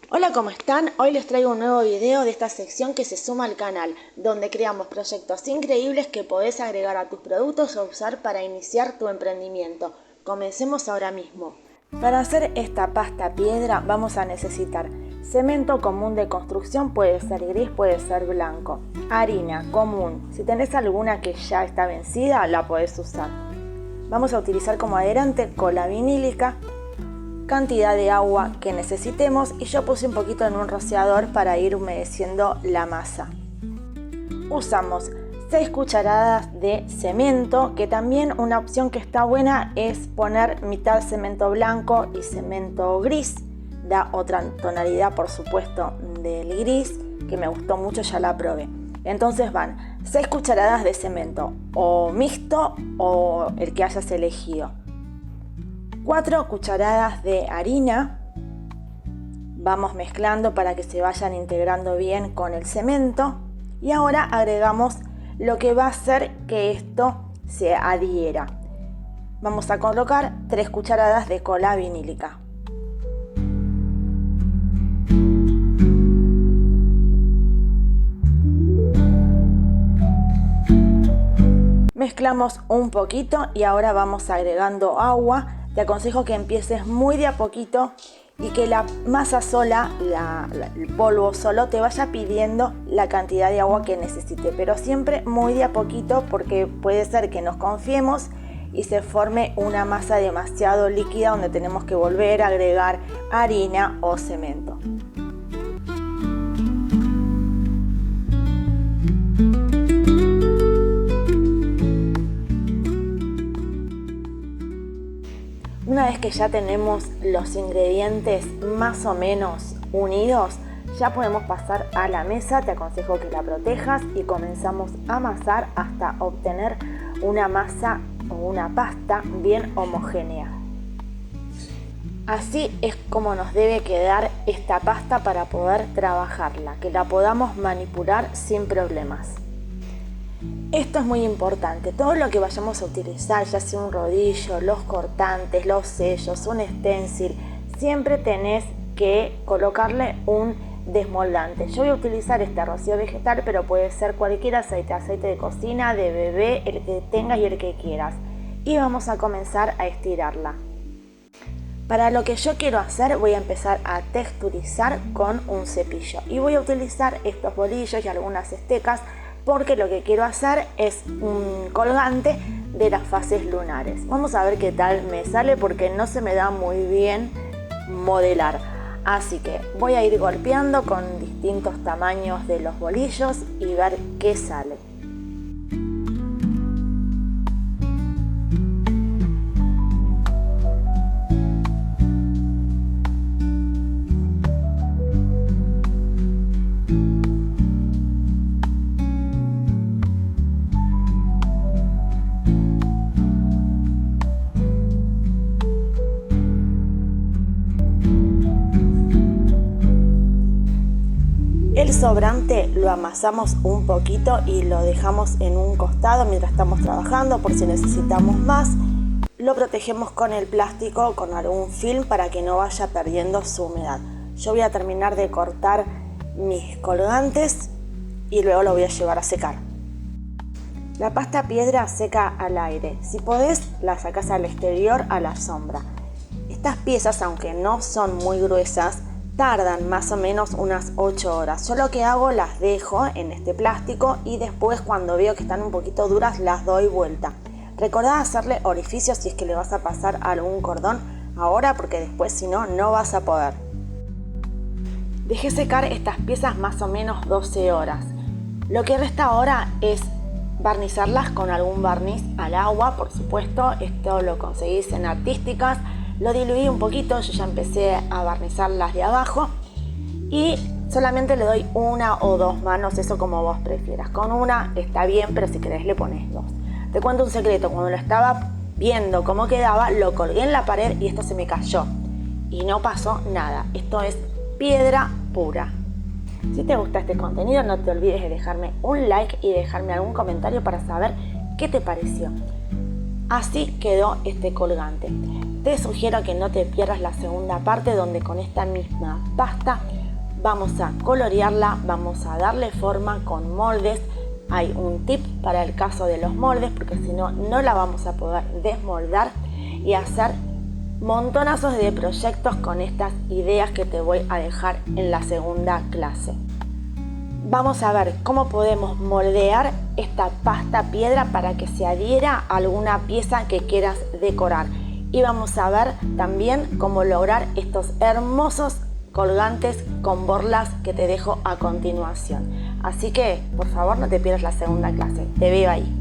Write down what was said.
Hola, ¿cómo están? Hoy les traigo un nuevo video de esta sección que se suma al canal, donde creamos proyectos increíbles que podés agregar a tus productos o usar para iniciar tu emprendimiento. Comencemos ahora mismo. Para hacer esta pasta piedra vamos a necesitar cemento común de construcción, puede ser gris, puede ser blanco, harina común, si tenés alguna que ya está vencida la podés usar. Vamos a utilizar como adherente cola vinílica, cantidad de agua que necesitemos y yo puse un poquito en un rociador para ir humedeciendo la masa. Usamos 6 cucharadas de cemento, que también una opción que está buena es poner mitad cemento blanco y cemento gris, da otra tonalidad por supuesto del gris, que me gustó mucho, ya la probé. Entonces van 6 cucharadas de cemento, o mixto o el que hayas elegido. 4 cucharadas de harina, vamos mezclando para que se vayan integrando bien con el cemento y ahora agregamos lo que va a hacer que esto se adhiera. Vamos a colocar 3 cucharadas de cola vinílica. Mezclamos un poquito y ahora vamos agregando agua. Te aconsejo que empieces muy de a poquito y que la masa sola, el polvo solo, te vaya pidiendo la cantidad de agua que necesite, pero siempre muy de a poquito porque puede ser que nos confiemos y se forme una masa demasiado líquida donde tenemos que volver a agregar harina o cemento. Una vez que ya tenemos los ingredientes más o menos unidos, ya podemos pasar a la mesa. Te aconsejo que la protejas y comenzamos a amasar hasta obtener una masa o una pasta bien homogénea. Así es como nos debe quedar esta pasta para poder trabajarla, que la podamos manipular sin problemas. Esto es muy importante, todo lo que vayamos a utilizar, ya sea un rodillo, los cortantes, los sellos, un stencil, siempre tenés que colocarle un desmoldante. Yo voy a utilizar este rocío vegetal, pero puede ser cualquier aceite de cocina, de bebé, el que tengas y el que quieras. Y vamos a comenzar a estirarla. Para lo que yo quiero hacer, voy a empezar a texturizar con un cepillo. Y voy a utilizar estos bolillos y algunas estecas, porque lo que quiero hacer es un colgante de las fases lunares. Vamos a ver qué tal me sale porque no se me da muy bien modelar. Así que voy a ir golpeando con distintos tamaños de los bolillos y ver qué sale. El sobrante lo amasamos un poquito y lo dejamos en un costado mientras estamos trabajando por si necesitamos más. Lo protegemos con el plástico, con algún film para que no vaya perdiendo su humedad. Yo voy a terminar de cortar mis colgantes y luego lo voy a llevar a secar. La pasta piedra seca al aire. Si podés, la sacás al exterior a la sombra. Estas piezas, aunque no son muy gruesas, tardan más o menos unas 8 horas. Yo lo que hago, las dejo en este plástico y después cuando veo que están un poquito duras las doy vuelta. Recordá hacerle orificios si es que le vas a pasar algún cordón ahora, porque después si no, no vas a poder. Dejé secar estas piezas más o menos 12 horas. Lo que resta ahora es barnizarlas con algún barniz al agua, por supuesto. Esto lo conseguís en Artísticas. Lo diluí un poquito, yo ya empecé a barnizar las de abajo y solamente le doy 1 o 2 manos, eso como vos prefieras. Con una está bien, pero si querés le pones 2. Te cuento un secreto, cuando lo estaba viendo cómo quedaba, lo colgué en la pared y esto se me cayó y no pasó nada. Esto es piedra pura. Si te gusta este contenido, no te olvides de dejarme un like y dejarme algún comentario para saber qué te pareció. Así quedó este colgante. Te sugiero que no te pierdas la segunda parte donde con esta misma pasta Vamos a colorearla, vamos a darle forma con moldes. Hay un tip para el caso de los moldes, porque si no, no la vamos a poder desmoldar y hacer montonazos de proyectos con estas ideas que te voy a dejar en la segunda clase. Vamos a ver cómo podemos moldear esta pasta piedra para que se adhiera a alguna pieza que quieras decorar. Y vamos a ver también cómo lograr estos hermosos colgantes con borlas que te dejo a continuación. Así que, por favor, no te pierdas la segunda clase. Te veo ahí.